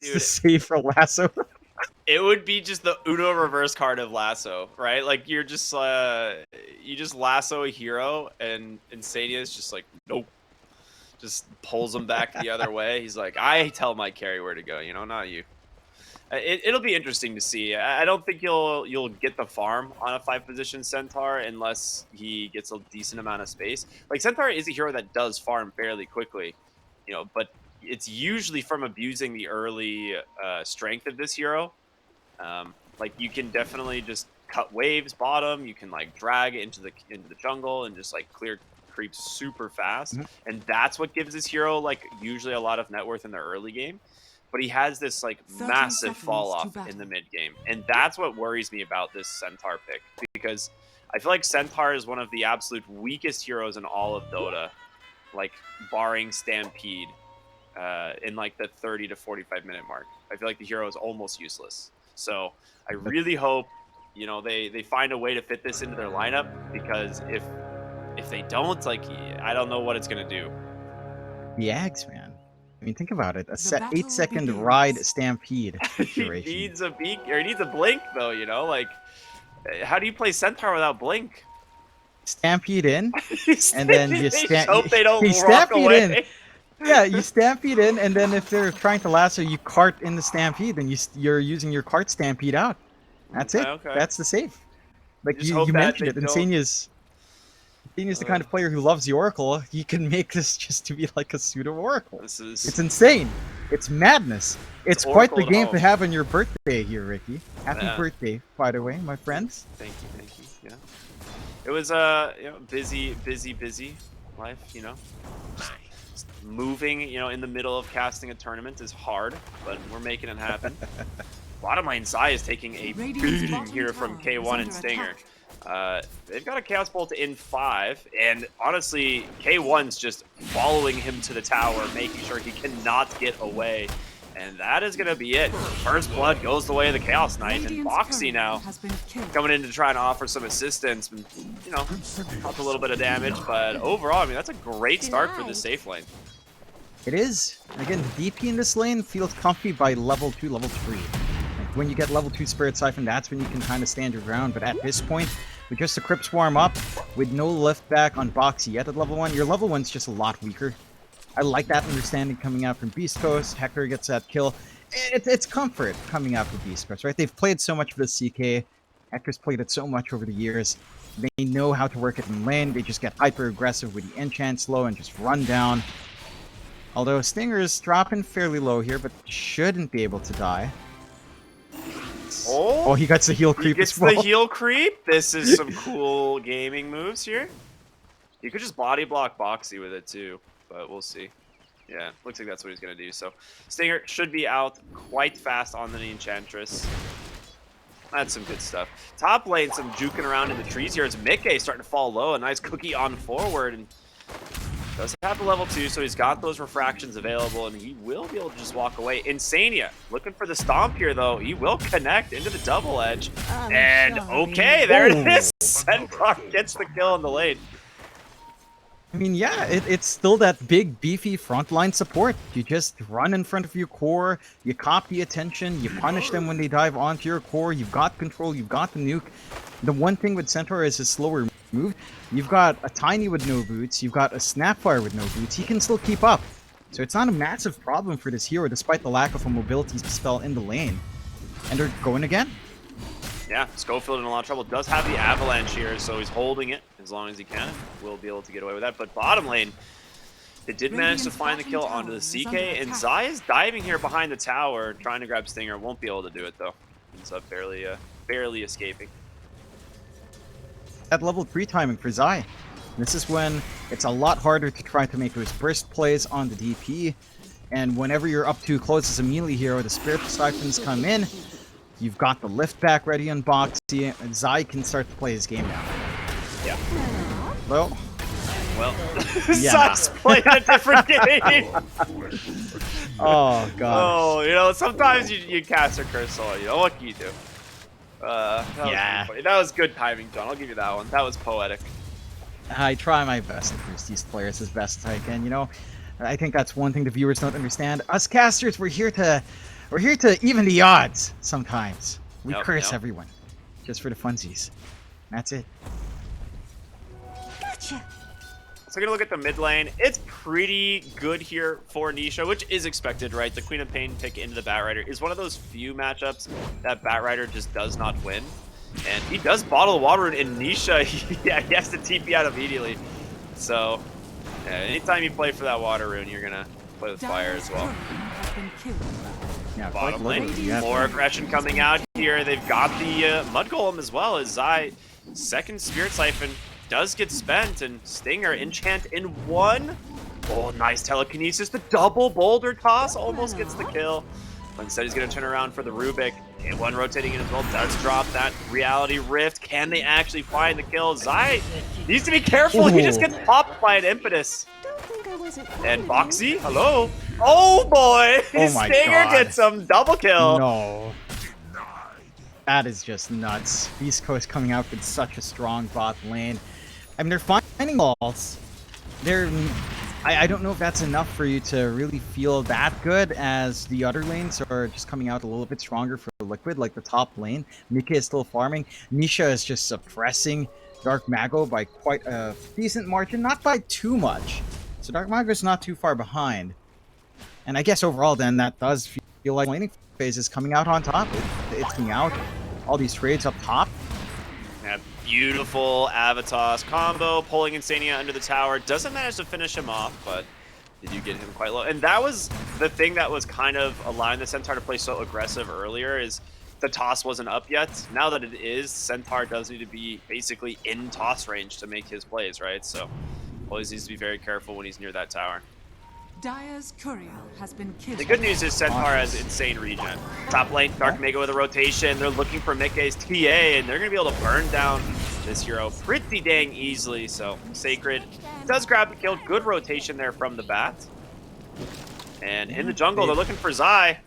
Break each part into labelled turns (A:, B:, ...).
A: Dude,
B: to save for Lasso.
A: it would be just the Uno reverse card of Lasso, right? Like you're just you just lasso a hero, and Insania is just like, nope, just pulls him back the other way. He's like, I tell my carry where to go, you know, not you. It'll be interesting to see. I don't think you'll get the farm on a 5 position Centaur unless he gets a decent amount of space. Like Centaur is a hero that does farm fairly quickly, you know, but it's usually from abusing the early strength of this hero. Like you can definitely just cut waves bottom. You can like drag it into the jungle and just like clear creeps super fast,
B: Mhm.
A: and that's what gives this hero like usually a lot of net worth in the early game. But he has this like
C: 30
A: massive
C: seconds
A: fall
C: to
A: off
C: battle.
A: in the mid game, and that's what worries me about this Centaur pick, because I feel like Centaur is one of the absolute weakest heroes in all of Dota, like barring Stampede, in like the 30 to 45 minute mark. I feel like the hero is almost useless. So I really hope, you know, they find a way to fit this into their lineup, because if they don't, like, I don't know what it's gonna do.
B: The Ags, man. I mean, think about it. A
C: The battle
B: 8-second
C: begins.
B: ride stampede
A: He
B: duration.
A: needs a beak, or he needs a blink though. You know, like how do you play Centaur without blink?
B: Stampede in,
A: You
B: and then you
A: just hope they don't
B: you
A: walk
B: stampede in.
A: away.
B: Yeah, you stampede in, and then if they're trying to lasso, you cart in the stampede, and you're using your cart stampede out. That's it.
A: Okay.
B: That's the save. Like
A: Just
B: you,
A: hope
B: you
A: that
B: mentioned
A: they
B: it.
A: don't.
B: Insania's the kind of player who loves the Oracle. He can make this just to be like a pseudo Oracle.
A: This is
B: It's insane. It's madness. It's quite the
A: Oracle at
B: game
A: home.
B: to have on your birthday here, Ricky. Happy
A: Yeah.
B: birthday, by the way, my friends.
A: Thank you. Yeah. It was you know, busy life, you know. Just moving, you know, in the middle of casting a tournament is hard, but we're making it happen. Bottom lane Zai is taking a
C: Radiant's
A: beating
C: bottom
A: here from
C: tower is
A: K1 and
C: under
A: Stinger.
C: attack.
A: They've got a Chaos Bolt in 5, and honestly, K1's just following him to the tower, making sure he cannot get away. And that is going to be it. First Blood goes the way of the Chaos Knight, and
C: Radiant's
A: Boxy
C: turret
A: now
C: has been killed.
A: coming in to try and offer some assistance. And, you know, help a little bit of damage, but overall, I mean, that's a great start for the safe lane.
B: It is. Again, the DP in this lane feels comfy by level 2, level 3. Like when you get level 2 Spirit Siphon, that's when you can kind of stand your ground. But at this point, with just the Crypt Swarm up, with no lift back on Boxy yet at level 1, your level 1's just a lot weaker. I like that understanding coming out from Beast Coast. Hector gets that kill. It's comfort coming out from Beast Coast, right? They've played so much of this CK. Hector's played it so much over the years. They know how to work it in lane. They just get hyper aggressive with the enchant slow and just run down. Although Stinger is dropping fairly low here, but shouldn't be able to die. Oh, he gets the heal creep
A: He gets
B: as well.
A: the heal creep. This is some cool gaming moves here. You could just body block Boxy with it too, but we'll see. Yeah, looks like that's what he's going to do. So Stinger should be out quite fast on the Enchantress. That's some good stuff. Top lane, some juking around in the trees here. It's Mickey starting to fall low. A nice cookie on forward, and does have the level 2, so he's got those refractions available, and he will be able to just walk away. Insania looking for the stomp here, though. He will connect into the double edge. And okay, there it is. Centaur gets the kill in the lane.
B: I mean, yeah, it's still that big, beefy frontline support. You just run in front of your core, you cop the attention, you punish them when they dive onto your core, you've got control, you've got the nuke. The one thing with Centaur is his slower move. You've got a Tiny with no boots, you've got a Snapfire with no boots, he can still keep up. So it's not a massive problem for this hero, despite the lack of a mobility spell in the lane. And they're going again.
A: Yeah, Schofield in a lot of trouble. Does have the Avalanche here, so he's holding it as long as he can. Will be able to get away with that. But bottom lane, they did manage to find the kill onto the CK, and Zai is diving here behind the tower, trying to grab Stinger. Won't be able to do it, though. Ends up barely escaping.
B: At level 3 timing for Zai. This is when it's a lot harder to try to make those burst plays on the DP. And whenever you're up too close as a melee hero, the Spirit Siphons come in. You've got the lift back ready on Boxy, and Zai can start to play his game now.
A: Yeah.
B: Well, yeah.
A: Zai's playing a different game.
B: Oh, God.
A: Oh, you know, sometimes you cast a curse on, you know, what can you do?
B: Yeah.
A: That was good timing, John. I'll give you that one. That was poetic.
B: I try my best to boost these players as best as I can, you know? I think that's one thing the viewers don't understand. Us casters, we're here to We're here to even the odds sometimes. We
A: Yep,
B: curse
A: yep.
B: everyone. Just for the funsies. That's it.
C: Gotcha.
A: So we're gonna look at the mid lane. It's pretty good here for Nisha, which is expected, right? The Queen of Pain pick into the Batrider is one of those few matchups that Batrider just does not win. And he does bottle the water in Nisha. He has to TP out immediately. So anytime you play for that water rune, you're gonna play with fire as well.
B: Yeah,
A: Bottom
B: quite
A: lane,
B: literally, yeah.
A: more aggression coming out here. They've got the Mud Golem as well as Zai. Second Spirit Siphon does get spent, and Stinger enchant in one. Oh, nice telekinesis. The double boulder toss almost gets the kill. But instead, he's going to turn around for the Rubik. And one rotating in as well does drop that Reality Rift. Can they actually find the kill? Zai needs to be careful. He just gets popped by an Impetus. And Boxy, hello. Oh boy!
B: Oh my
A: Stinger
B: God.
A: gets some double kill.
B: No. That is just nuts. Beast Coast coming out with such a strong bot lane. I mean, they're finding balls. I don't know if that's enough for you to really feel that good, as the other lanes are just coming out a little bit stronger for Liquid, like the top lane. Mika is still farming. Nisha is just suppressing Dark Mago by quite a decent margin, not by too much. So Dark Mago is not too far behind. And I guess overall then, that does feel like laning phase is coming out on top. It's coming out. All these trades up top.
A: That beautiful Avatos combo, pulling Insania under the tower. Doesn't manage to finish him off, but they do get him quite low. And that was the thing that was kind of allowing the Centaur to play so aggressive earlier, is the toss wasn't up yet. Now that it is, Centaur does need to be basically in toss range to make his plays, right? So always needs to be very careful when he's near that tower.
C: Dire's courier has been killed.
A: The good news is Centaur has insane regen. Top lane, Dark Mega with a rotation. They're looking for Mickey's TA, and they're going to be able to burn down this hero pretty dang easily. So Sacred does grab the kill. Good rotation there from the bat. And in the jungle, they're looking for Zai.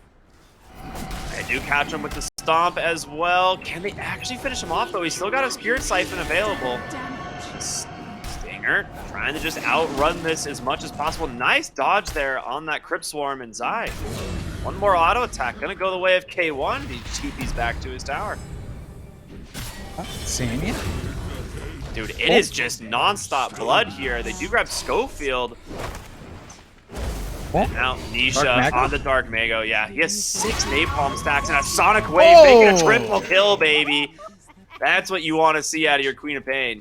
A: They do catch him with the stomp as well. Can they actually finish him off, though? He's still got a Spirit Siphon available. Stinger trying to just outrun this as much as possible. Nice dodge there on that Crypt Swarm, and Zai. One more auto attack. Gonna go the way of K1. He TP's back to his tower.
B: Samia?
A: Dude, it is just non-stop blood here. They do grab Schofield. Now Nisha on the Dark Mago. Yeah, he has 6 Napalm stacks and a Sonic Wave, making a triple kill, baby. That's what you want to see out of your Queen of Pain.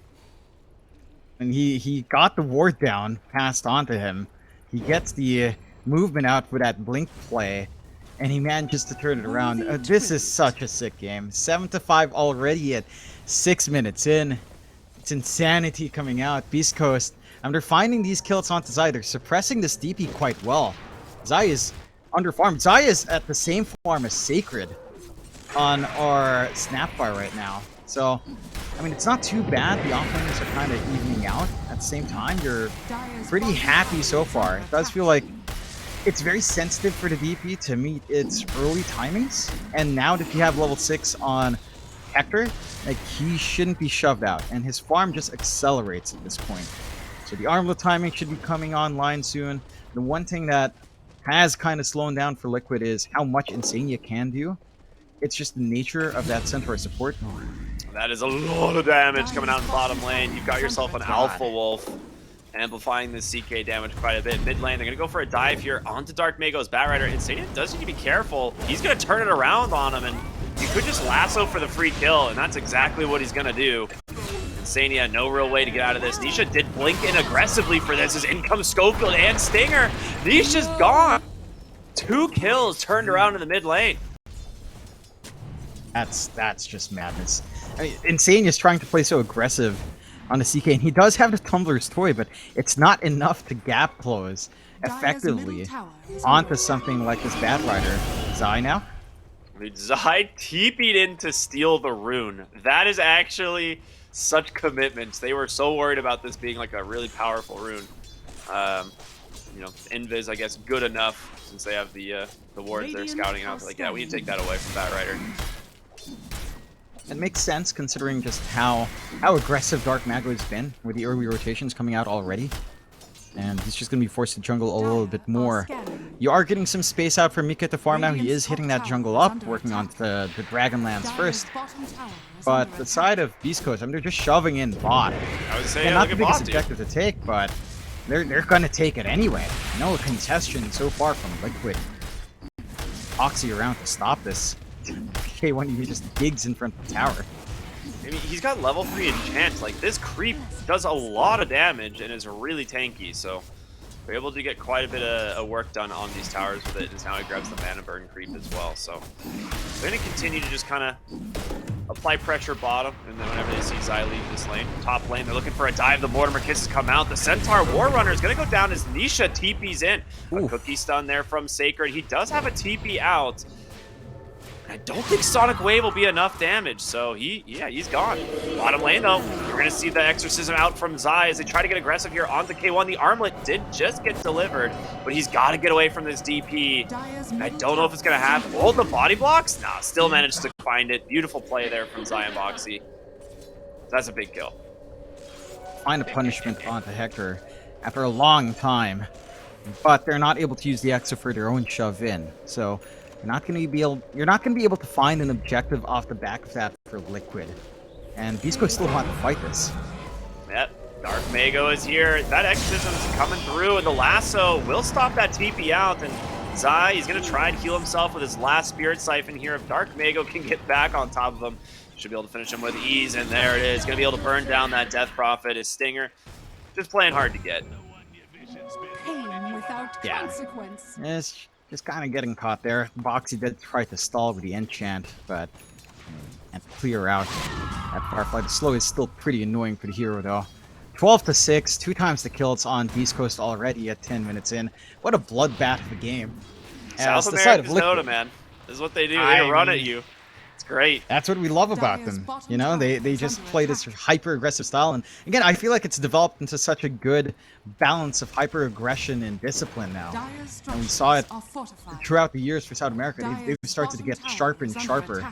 B: And he got the ward down, passed on to him. He gets the movement out for that blink play, and he manages to turn it around. This is such a sick game. 7-5 already at 6 minutes in. It's insanity coming out. Beast Coast, they're finding these kills onto Zai. They're suppressing this DP quite well. Zai is underfarmed. Zai is at the same farm as Sacred on our Snapfire right now. So, I mean, it's not too bad. The offlaners are kind of evening out. At the same time, you're pretty happy so far. It does feel like it's very sensitive for the DP to meet its early timings. And now that you have level 6 on Hector, like, he shouldn't be shoved out. And his farm just accelerates at this point. So the armlet timing should be coming online soon. The one thing that has kind of slowed down for Liquid is how much Insania can do. It's just the nature of that Centaur support.
A: That is a lot of damage coming out in the bottom lane. You've got yourself an Alpha Wolf, amplifying the CK damage quite a bit. Mid lane, they're going to go for a dive here onto Dark Mago's Batrider. Insania does need to be careful. He's going to turn it around on him, and he could just lasso for the free kill, and that's exactly what he's going to do. Insania, no real way to get out of this. Nisha did blink in aggressively for this, as in comes Schofield and Stinger. Nisha's gone. 2 kills turned around in the mid lane.
B: That's just madness. I mean, Insane is trying to play so aggressive on the CK, and he does have the Tumbler's Toy, but it's not enough to gap close effectively onto something like this Batrider. Zai now?
A: Zai TP'd in to steal the rune. That is actually such commitment. They were so worried about this being like a really powerful rune. You know, Invis, I guess, good enough since they have the wards they're scouting out. They're like, yeah, we need to take that away from Batrider.
B: It makes sense considering just how aggressive Dark Mago has been, with the early rotations coming out already. And he's just going to be forced to jungle a little bit more You are getting some space out for Mika to farm now. He is hitting that jungle up, working on the Dragonlands first. But the side of Beast Coast, I mean, they're just shoving in bot.
A: I would say,
B: And
A: yeah,
B: not
A: look
B: the
A: at
B: biggest
A: bot, dude.
B: objective to take, but they're gonna take it anyway. No contestion so far from Liquid. Oxy around to stop this. K1 he just digs in front of the tower.
A: I mean, he's got level 3 enchant. Like, this creep does a lot of damage and is really tanky, so we're able to get quite a bit of work done on these towers with it, and now he grabs the mana burn creep as well. So they're going to continue to just kind of apply pressure bottom, and then whenever they see Zai leave this lane, top lane, they're looking for a dive. The Mortimer Kisses come out. The Centaur War Runner is going to go down as Nisha TP's in. A cookie stun there from Sacred. He does have a TP out. I don't think Sonic Wave will be enough damage, so he's gone. Bottom lane, though, you're going to see the Exorcism out from Zai as they try to get aggressive here onto K1. The armlet did just get delivered, but he's got to get away from this DP. I don't know if it's going to happen. Oh, the body blocks? Nah, still managed to find it. Beautiful play there from Zai and Boxy. That's a big kill.
B: Find a punishment onto Hector after a long time, but they're not able to use the Exo for their own shove in, so you're not going to be able to find an objective off the back of that for Liquid. And Beast Coast still want to fight this.
A: Yep, Dark Mago is here. That Exorcism's coming through, and the lasso will stop that TP out. And Zai, he's going to try and heal himself with his last Spirit Siphon here. If Dark Mago can get back on top of him, should be able to finish him with ease. And there it is. Going to be able to burn down that Death Prophet. His Stinger, just playing hard to get.
C: Pain without consequence.
B: It's just kind of getting caught there. Boxy did try to stall with the enchant, but and clear out that Firefly. The slow is still pretty annoying for the hero, though. 12-6, 2 times the kills on Beast Coast already at 10 minutes in. What a bloodbath of a game.
A: South America's Dota, man. This is what they do. They run at you. It's great.
B: That's what we love about them. You know, they just play this hyper-aggressive style. And again, I feel like it's developed into such a good balance of hyper-aggression and discipline now. And we saw it throughout the years for South America. They've started to get sharper and sharper.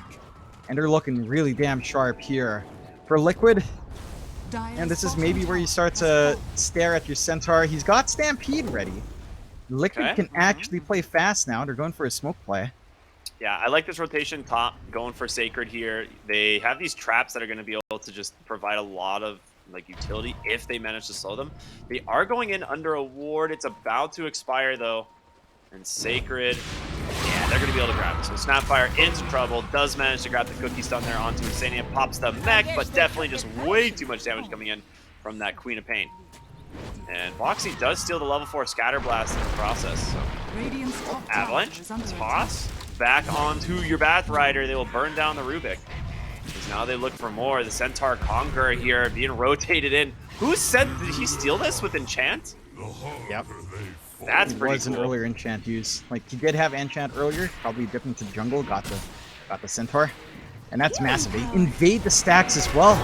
B: And they're looking really damn sharp here. For Liquid, and this is maybe where you start to stare at your Centaur. He's got Stampede ready. Liquid can actually play fast now. They're going for a smoke play.
A: Yeah, I like this rotation top, going for Sacred here. They have these traps that are going to be able to just provide a lot of like utility if they manage to slow them. They are going in under a ward. It's about to expire though. And Sacred, yeah, they're going to be able to grab it. So Snapfire into trouble, does manage to grab the cookie stun there onto Insania, pops the mech, but definitely just way too much damage coming in from that Queen of Pain. And Boxy does steal the level 4 Scatter Blast in the process. So. Avalanche, toss, back onto your Bathrider. They will burn down the Rubik. Because now they look for more. The Centaur Conqueror here being rotated in. Who said, did he steal this with Enchant?
B: Yep.
A: That's pretty
B: cool. An earlier enchant use. Like he did have enchant earlier, probably dipped into jungle, got the Centaur. And that's massive. They invade the stacks as well.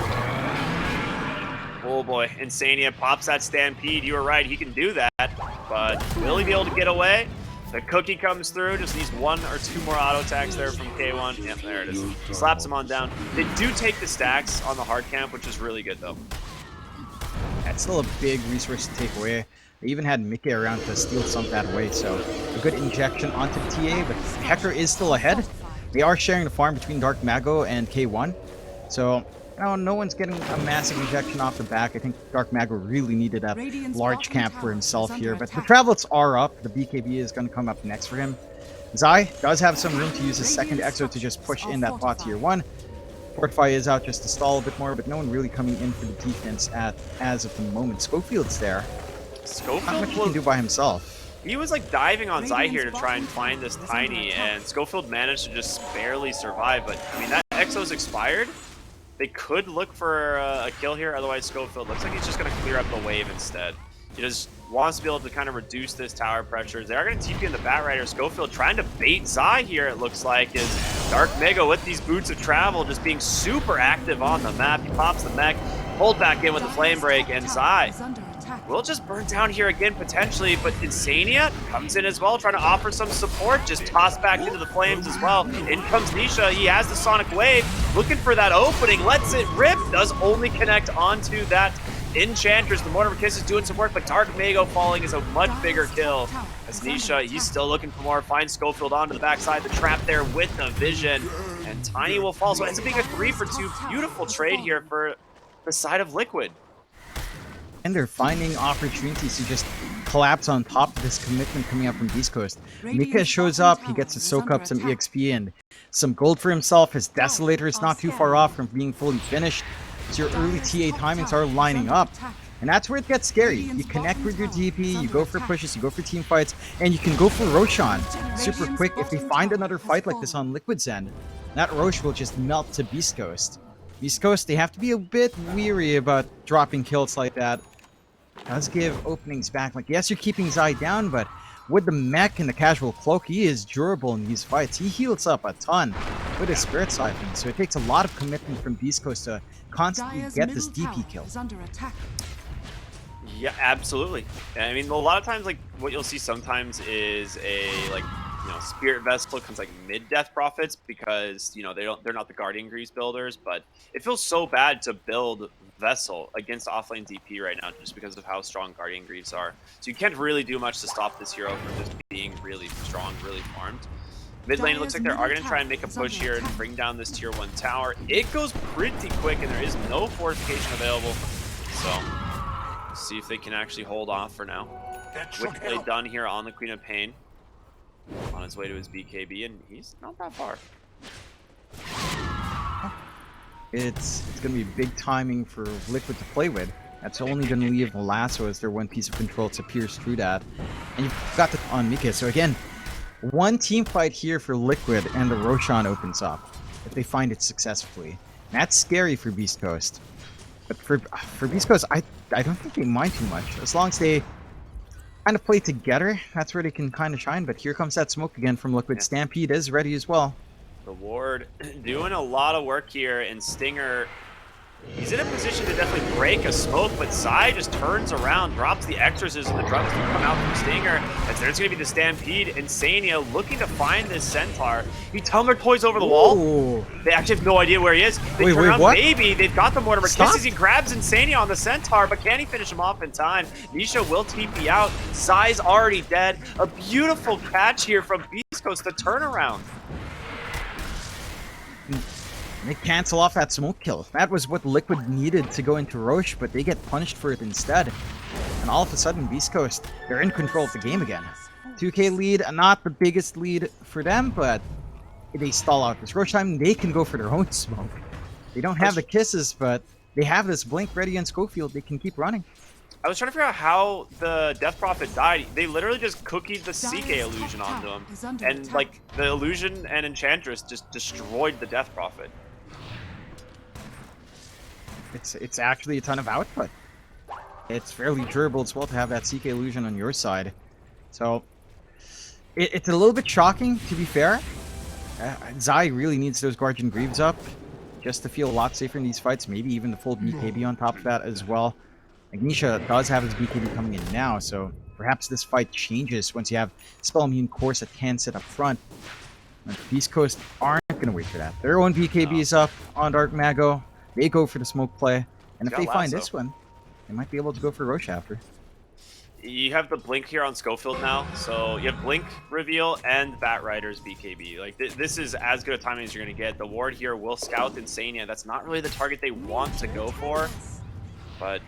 A: Oh boy, Insania pops that Stampede. You were right, he can do that. But will he be able to get away? The cookie comes through, just needs 1 or 2 more auto attacks there from K1. Yep, there it is. Slaps him on down. They do take the stacks on the hard camp, which is really good though.
B: That's still a big resource to take away. They even had Mickey around to steal some that way, so a good injection onto the TA, but Hector is still ahead. They are sharing the farm between Dark Mago and K1, so no one's getting a massive injection off the back. I think Dark Mago really needed that large camp for himself here, but the Travelets are up. The BKB is going to come up next for him. Zai does have some room to use his second Exo to just push in that bot tier 1. Fortify is out just to stall a bit more, but no one really coming in for the defense as of the moment. Schofield's there.
A: Schofield,
B: not much he can do by himself.
A: He was like diving on Zai here to try and find this Tiny, and Schofield managed to just barely survive. But I mean, that Exo's expired. They could look for a kill here, otherwise Schofield looks like he's just going to clear up the wave instead. He just wants to be able to kind of reduce this tower pressure. They are going to TP in the Batrider. Schofield trying to bait Zai here, it looks like, is Dark Mega with these boots of travel just being super active on the map. He pops the mech, pulled back in with the Flame Break, and Zai will just burn down here again potentially, but Insania comes in as well, trying to offer some support, just toss back into the flames as well. In comes Nisha, he has the Sonic Wave, looking for that opening, lets it rip, does only connect onto that Enchantress, the Mortimer Kiss is doing some work, but Dark Mago falling is a much bigger kill. As Nisha, he's still looking for more, finds Schofield onto the backside, the trap there with the vision, and Tiny will fall. So it ends up being a 3-for-2 beautiful trade here for the side of Liquid.
B: And they're finding opportunities to just collapse on top of this commitment coming up from Beast Coast. Mika shows up, he gets to soak up some EXP and some gold for himself. His Desolator is not too far off from being fully finished. So your early TA timings are lining up. And that's where it gets scary. You connect with your DP, you go for pushes, you go for team fights, and you can go for Roshan super quick. If they find another fight like this on Liquid's end, that Rosh will just melt to Beast Coast. Beast Coast, they have to be a bit weary about dropping kills like that. Does give openings back. Like, yes, you're keeping Zai down, but with the mech and the casual cloak, he is durable in these fights. He heals up a ton with his Spirit Siphon, so it takes a lot of commitment from Beast Coast to constantly get this DP kill.
A: Yeah, absolutely. I mean, a lot of times, like, what you'll see sometimes is a, like, you know, Spirit Vessel comes like mid-death profits because, you know, they're not the Guardian Greaves builders, but it feels so bad to build Vessel against offlane DP right now just because of how strong Guardian Greaves are. So you can't really do much to stop this hero from just being really strong, really farmed. Mid lane, it looks like they are going to try and make a push here and bring down this tier 1 tower. It goes pretty quick and there is no fortification available. So, see if they can actually hold off for now. With play done here on the Queen of Pain. On his way to his BKB, and he's not that far.
B: It's going to be big timing for Liquid to play with. That's only going to leave Lasso as their one piece of control to pierce through that. And you've got the on Mika. So again, one team fight here for Liquid, and the Roshan opens up if they find it successfully. That's scary for Beast Coast. But for Beast Coast, I don't think they mind too much. As long as they kind of play together, that's where they can kind of shine. But here comes that smoke again from Liquid. Stampede is ready as well.
A: The Ward doing a lot of work here, and Stinger, he's in a position to definitely break a smoke, but Zai just turns around, drops the exorcism, the drums come out from Stinger, as there's going to be the Stampede. Insania looking to find this Centaur. He tumbler toys over the wall.
B: Ooh.
A: They actually have no idea where he is. They turn around,
B: what?
A: maybe they've got the Mortimer Kisses. He grabs Insania on the Centaur, but can he finish him off in time? Nisha will TP out. Zai's already dead. A beautiful catch here from Beast Coast, the turnaround.
B: They cancel off that smoke kill. That was what Liquid needed to go into Roche, but they get punished for it instead. And all of a sudden, Beast Coast, they're in control of the game again. 2k lead, not the biggest lead for them, but they stall out this Roche time. They can go for their own smoke. They don't have the kisses, but they have this blink ready in Schofield. They can keep running.
A: I was trying to figure out how the Death Prophet died. They literally just cookied the CK illusion onto him. And, like, the illusion and Enchantress just destroyed the Death Prophet.
B: It's actually a ton of output. It's fairly durable as well to have that CK illusion on your side. So, it's a little bit shocking, to be fair. Zai really needs those Guardian Greaves up just to feel a lot safer in these fights. Maybe even the full BKB on top of that as well. Ignisha does have his BKB coming in now, so perhaps this fight changes once you have Spell Immune Course that can sit up front. But Beast Coast aren't going to wait for that. Their own BKB is up on Dark Mago. They go for the smoke play, and if they find this one, they might be able to go for Roche after.
A: You have the Blink here on Schofield now, so you have Blink reveal and Bat Rider's BKB. Like, this is as good a timing as you're going to get. The Ward here will scout Insania. That's not really the target they want to go for, but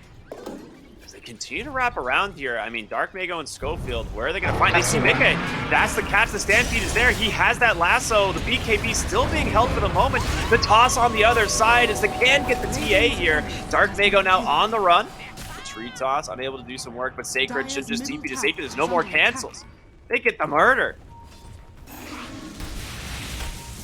A: as they continue to wrap around here, I mean, Dark Mago and Schofield, where are they going to find? They see Mika. That's the catch. The Stampede is there. He has that lasso. The BKB still being held for the moment. The toss on the other side as they can get the TA here. Dark Mago now on the run. The tree toss, unable to do some work, but Sacred should just TP to safety. There's no more cancels. They get the murder.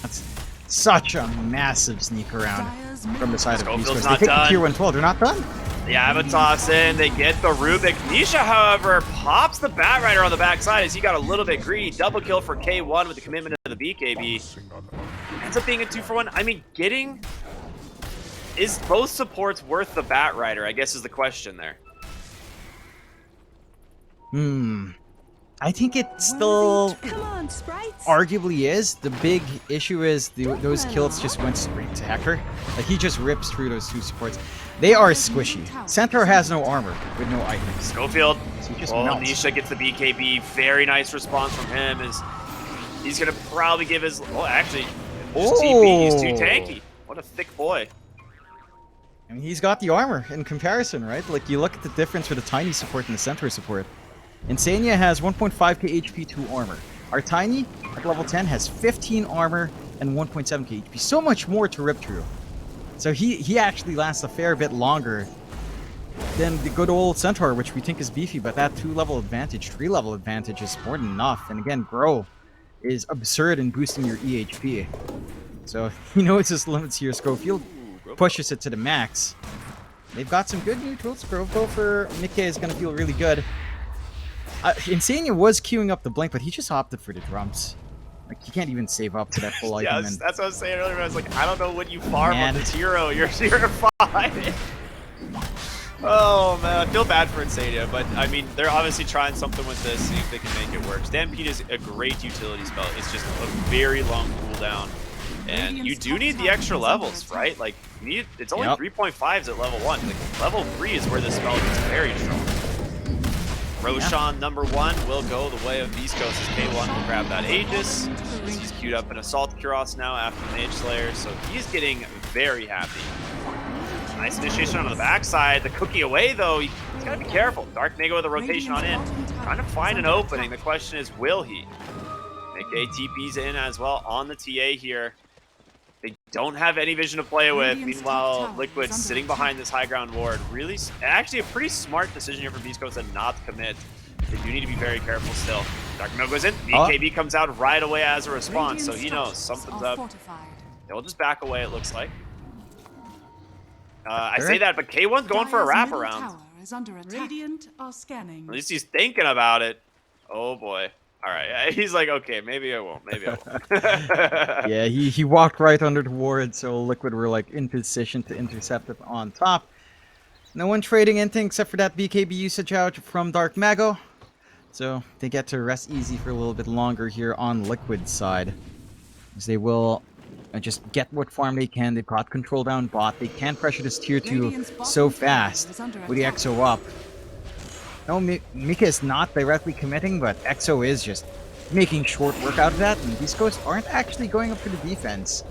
B: That's such a massive sneak around from the side of Beast Coast. They
A: Not
B: take the
A: done.
B: tier 1 12. They're not done.
A: The Avatos in, they get the Rubik. Nisha, however, pops the Bat Rider on the backside as he got a little bit greedy. Double kill for K1 with the commitment of the BKB. Ends up being a 2-for-1. I mean, is both supports worth the Bat Rider, I guess is the question there.
B: I think it still
C: Come on, sprites.
B: arguably is. The big issue is those kills just went straight to Hector. Like, he just rips through those two supports. They are squishy. Centaur has no armor with no items.
A: Schofield.
B: So he just
A: Oh,
B: melts.
A: Nisha gets the BKB. Very nice response from him. He's going to probably give his... Oh, actually, just TP. He's too tanky. What a thick boy.
B: I mean, he's got the armor in comparison, right? Like, you look at the difference for the Tiny support and the Centaur support. Insania has 1.5k HP, 2 armor. Our Tiny, at level 10, has 15 armor and 1.7k HP. So much more to rip through. So he actually lasts a fair bit longer than the good old Centaur, which we think is beefy, but that 2-level advantage, 3-level advantage is more than enough. And again, Grow is absurd in boosting your EHP. So he knows his limits here. Schofield pushes it to the max. They've got some good neutrals. Grove for Mickey is going to feel really good. Insania was queuing up the blink, but he just opted for the drums. Like, he can't even save up to that full
A: Yeah,
B: item.
A: that's what I was saying earlier. I was like, I don't know when you farm on
B: Man.
A: this hero. You're 0-5. Oh, man. I feel bad for Insania, but, I mean, they're obviously trying something with this, see if they can make it work. Stampede is a great utility spell. It's just a very long cooldown. And you do need the extra levels, right? Like, you need, it's only 3.5s at level 1. Like, level 3 is where this spell gets very strong. Roshan, number 1, will go the way of Beast Coast as K1 will grab that Aegis. He's queued up an Assault Kuros now after Mage Slayer, so he's getting very happy. Nice initiation on the backside. The cookie away, though. He's got to be careful. Dark Mega with a rotation on in. Trying to find an opening. The question is, will he? Make TP's in as well on the TA here. They don't have any vision to play with. Meanwhile, Liquid's sitting behind this high ground ward. Really, actually a pretty smart decision here from Beast Coast to not commit. They do need to be very careful still. Dark Mega goes in. BKB comes out right away as a response, so he knows something's up. They'll just back away, it looks like. I say that, but K1's going for a wraparound.
C: Radiant are scanning.
A: At least he's thinking about it. Oh boy. All right, he's like, okay, maybe I won't, maybe I won't.
B: Yeah, he walked right under the ward, so Liquid were like in position to intercept it on top. No one trading anything except for that BKB usage out from Dark Mago. So they get to rest easy for a little bit longer here on Liquid's side. As they will just get what farm they can. They've got control down bot. They can't pressure this tier 2 so fast with the EXO up. No, Mika is not directly committing, but EXO is just making short work out of that, and these ghosts aren't actually going up for the defense.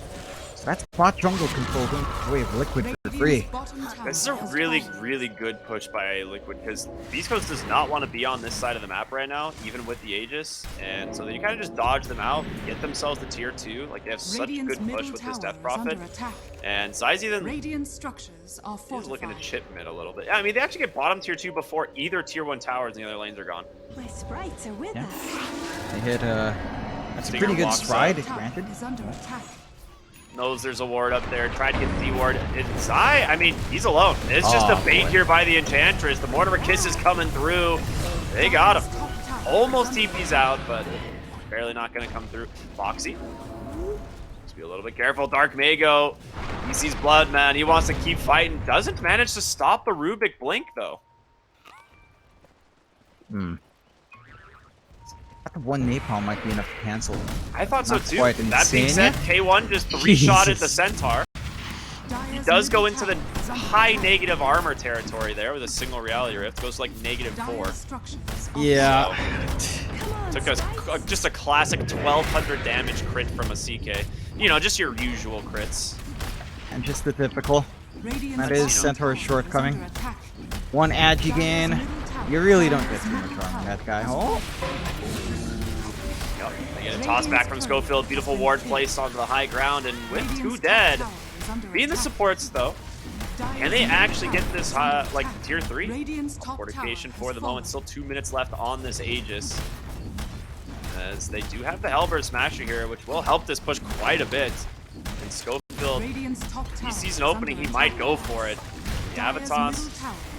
B: So that's bot jungle control going the way of Liquid for free.
A: This is a really, really good push by Liquid, because Beast Coast does not want to be on this side of the map right now, even with the Aegis, and so they kind of just dodge them out, get themselves to tier 2. Like, they have such a good push with this Death Prophet. And Zaizi then he's looking to chip mid a little bit. Yeah, I mean, they actually get bottom tier 2 before either tier 1 towers and the other lanes are gone.
C: My sprites are with us.
B: They hit that's a pretty good stride, granted.
A: Knows there's a ward up there. Tried to get the D-ward. Zai, I mean, he's alone. It's just a bait here by the Enchantress. The Mortimer Kiss is coming through. They got him. Almost TP's out, but barely not going to come through. Foxy. Just be a little bit careful. Dark Mago. He sees blood, man. He wants to keep fighting. Doesn't manage to stop the Rubik Blink, though.
B: I thought one napalm might be enough to cancel.
A: I thought so
B: Not
A: too.
B: quite
A: That being said, K1 just 3-shotted the Centaur. He does go into the high negative armor territory there with a single reality rift. Goes like -4.
B: Yeah.
A: So, took just a classic 1200 damage crit from a CK. You know, just your usual crits.
B: And just the typical. That is Centaur's shortcoming. One agi gain. You really don't get too much wrong with that guy. Oh.
A: Yep. They get a toss back from Schofield. Beautiful ward placed onto the high ground, and with 2 dead, being the supports though, can they actually get this like tier 3? Fortification for the moment. Still 2 minutes left on this Aegis, as they do have the Hellbird Smasher here, which will help this push quite a bit. And Schofield, he sees an opening, he might go for it. The Avatos,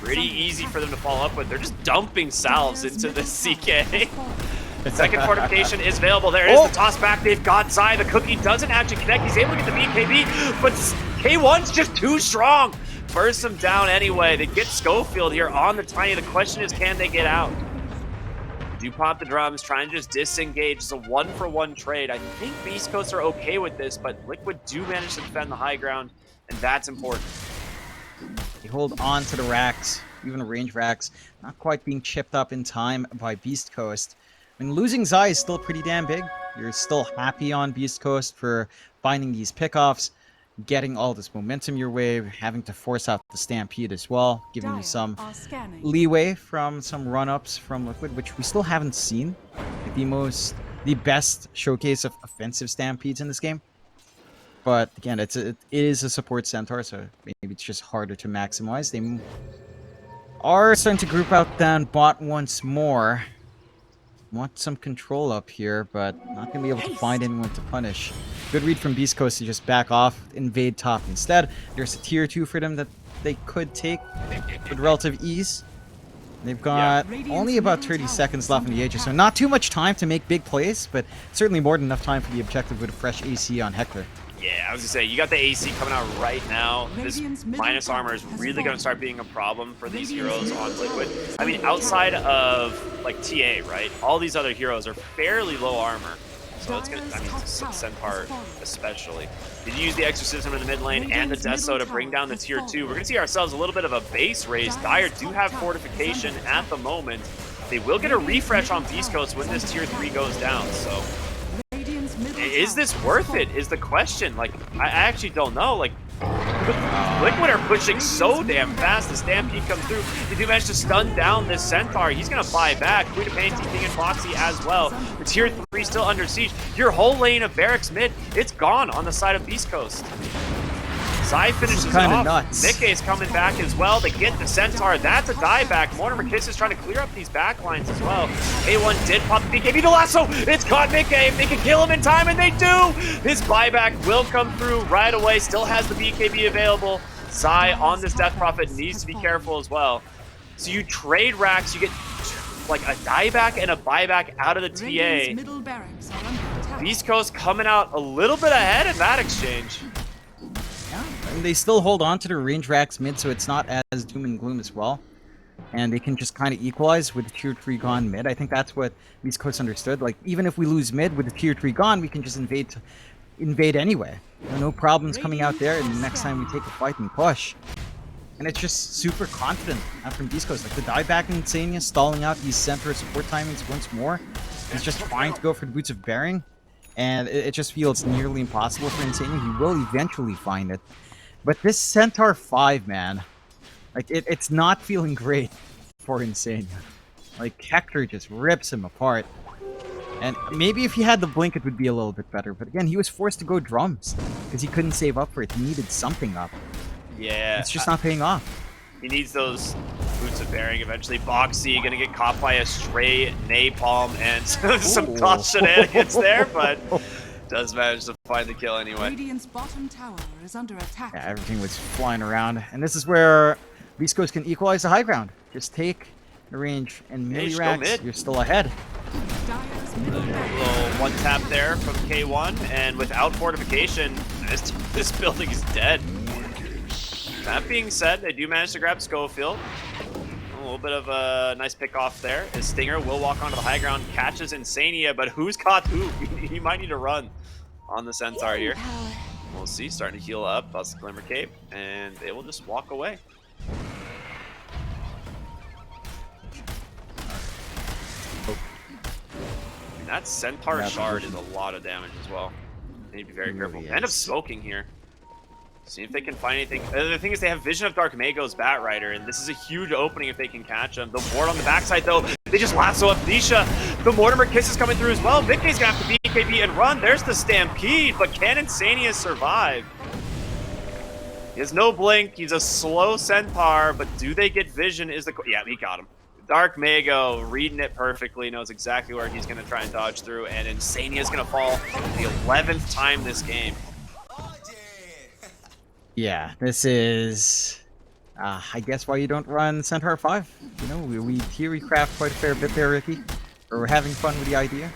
A: pretty easy for them to follow up with. They're just dumping salves into the CK. The second fortification is available. There is the toss back. They've got Zai. The cookie doesn't actually connect. He's able to get the BKB, but K1's just too strong. Bursts him down anyway. They get Schofield here on the Tiny. The question is, can they get out? do pop the drums, try and just disengage. It's a 1-for-1 trade. I think Beast Coast are okay with this, but Liquid do manage to defend the high ground, and that's important.
B: They hold on to the racks, even range racks, not quite being chipped up in time by Beast Coast. I mean, losing Zai is still pretty damn big. You're still happy on Beast Coast for finding these pickoffs, getting all this momentum your way, having to force out the Stampede as well, giving you some leeway from some run-ups from Liquid, which we still haven't seen. The best showcase of offensive Stampedes in this game. But again, it is a support Centaur, so maybe it's just harder to maximize. They are starting to group out down bot once more. Want some control up here, but not going to be able to find anyone to punish. Good read from Beast Coast to just back off, invade top instead. There's a tier 2 for them that they could take with relative ease. They've got only about 30 seconds left in the Aegis, so not too much time to make big plays, but certainly more than enough time for the objective with a fresh AC on Heckler.
A: Yeah, I was gonna say, you got the AC coming out right now. This minus armor is really gonna start being a problem for these heroes on Liquid. I mean, outside of, like, TA, right? All these other heroes are fairly low armor. So it's gonna, I mean, Centaur especially. Did you use the Exorcism in the mid lane and the Deso to bring down the tier 2? We're gonna see ourselves a little bit of a base raise. Dire do have fortification at the moment. They will get a refresh on Beast Coast when this tier 3 goes down, so... Is this worth it, is the question. Like, I actually don't know. Like, Liquid are pushing so damn fast. The Stampede comes through. They do manage to stun down this Centaur. He's going to buy back. Queen of Pain, King and Foxy as well. The tier 3 still under siege. Your whole lane of Barracks mid, it's gone on the side of Beast Coast. Zai finishes off.
B: Nuts.
A: Nikke is coming back as well. They get the Centaur. That's a dieback. Mortimer Kiss is trying to clear up these backlines as well. A1 did pop the BKB. The lasso. It's caught Nikke. They can kill him in time, and they do. His buyback will come through right away. Still has the BKB available. Zai on this Death Prophet needs to be careful as well. So you trade racks. You get like a dieback and a buyback out of the TA. Beast Coast coming out a little bit ahead in that exchange.
B: And they still hold on to their range racks mid, so it's not as doom and gloom as well. And they can just kind of equalize with the tier 3 gone mid. I think that's what Beast Coast understood. Like, even if we lose mid with the tier 3 gone, we can just invade anyway. No problems coming out there, and the next time we take a fight and push. And it's just super confident from Beast Coast. Like, the dieback in Insania, stalling out these center support timings once more. He's just trying to go for the Boots of Bearing. And it just feels nearly impossible for Insania. He will eventually find it. But this Centaur 5, man, like, it's not feeling great for Insania. Like, Hector just rips him apart. And maybe if he had the blink, it would be a little bit better. But again, he was forced to go drums because he couldn't save up for it. He needed something up.
A: Yeah.
B: It's just not paying off.
A: He needs those Boots of Bearing eventually. Boxy gonna get caught by a stray napalm and some toss shenanigans there, but does manage to find the kill anyway.
C: Radiant's bottom tower is under attack.
B: Yeah, everything was flying around. And this is where Beast Coast can equalize the high ground. Just take the range and melee racks. You're still ahead.
C: Dire's
A: A
C: middle barracks.
A: little one tap there from K1, and without fortification, this building is dead. That being said, they do manage to grab Schofield. A little bit of a nice pick off there. As Stinger will walk onto the high ground, catches Insania, but who's caught who? He might need to run on the Centaur here. We'll see, starting to heal up, plus the Glimmer Cape, and they will just walk away. And that Centaur shard is a lot of damage as well. They need to be very careful. End up smoking here. See if they can find anything. The thing is, they have Vision of Dark Mago's Batrider, and this is a huge opening if they can catch him. The ward on the backside, though, they just lasso up Nisha. The Mortimer Kiss is coming through as well. Nikke's gonna have to BKB and run. There's the Stampede, but can Insania survive? He has no blink. He's a slow Centaur, but do they get Vision is the... Yeah, he got him. Dark Mago reading it perfectly, knows exactly where he's going to try and dodge through, and Insania's going to fall for the 11th time this game.
B: Yeah, this is, I guess, why you don't run Centaur 5. You know, we theory craft quite a fair bit there, Ricky. Or we're having fun with the idea.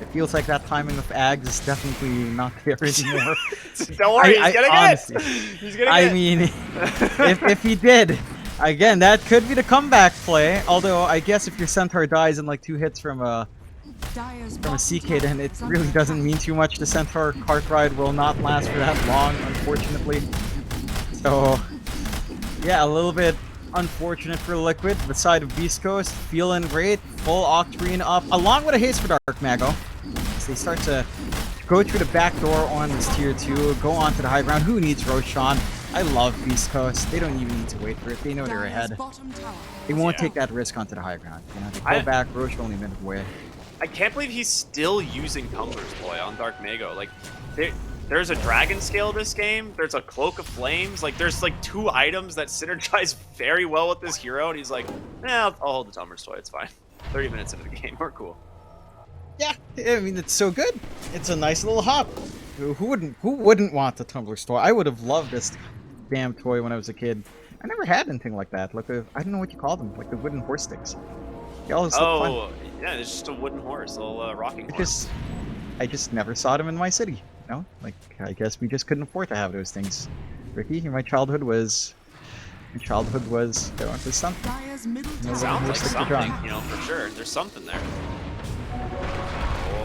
B: It feels like that timing of Ags is definitely not there anymore.
A: Don't worry, he's gonna get
B: honestly,
A: it! He's gonna get
B: I mean, if he did, Again, that could be the comeback play. Although I guess if your Centaur dies in like 2 hits from a CK, then it really doesn't mean too much. The Centaur cart ride will not last for that long, unfortunately. So yeah, a little bit unfortunate for Liquid. The side of Beast Coast feeling great. Full Octarine up, along with a haste for Dark Mago. As they start to go through the back door on this tier 2, go on to the high ground. Who needs Roshan? I love Beast Coast. They don't even need to wait for it. They know they're ahead. They won't take that risk onto the high ground. You know, they go back. Rosh only a minute away.
A: I can't believe he's still using Tumbler's Boy on Dark Mago. Like, there's a Dragon Scale this game. There's a Cloak of Flames. Like, there's like 2 items that synergize very well with this hero, and he's like, I'll hold the Tumbler's Toy. It's fine. 30 minutes into the game, we're cool.
B: Yeah, I mean, it's so good. It's a nice little hop. Who wouldn't want the Tumbler's Toy? I would have loved this damn toy when I was a kid. I never had anything like that. Like I don't know what you call them, like the wooden horse sticks. They always look fun.
A: Yeah, it's just a wooden horse, a little rocking horse.
B: I just never saw them in my city. You know, like I guess we just couldn't afford to have those things. Ricky, my childhood was there was something.
A: Sounds like something, you know, for sure. There's something there.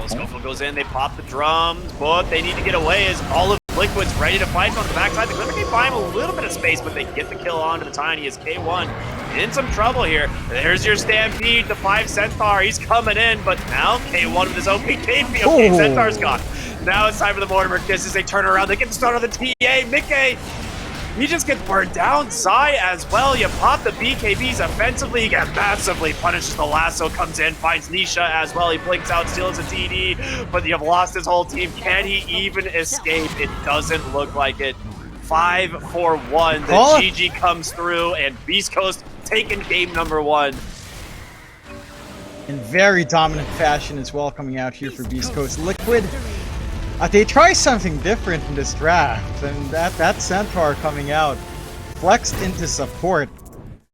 A: Scuffle goes in, they pop the drums, but they need to get away as all of Liquid's ready to fight on the backside. The Glimmer can buy him a little bit of space, but they get the kill onto the Tiny as K1 in some trouble here. There's your Stampede, the 5 Centaur, he's coming in, but now K1 with his OPK field. Okay, Centaur's gone. Now it's time for the Mortimer Kiss as they turn around, they get the start on the TA. Mickey, he just gets burned down. Zai as well. You pop the BKBs offensively. You get massively punished as the lasso comes in. Finds Nisha as well. He blinks out, steals a TD, but you've lost his whole team. Can he even escape? It doesn't look like it. 5-4-1. The GG comes through, and Beast Coast taking game number 1.
B: In very dominant fashion as well, coming out here for Beast Coast. Liquid, they try something different in this draft, and that Centaur coming out flexed into support.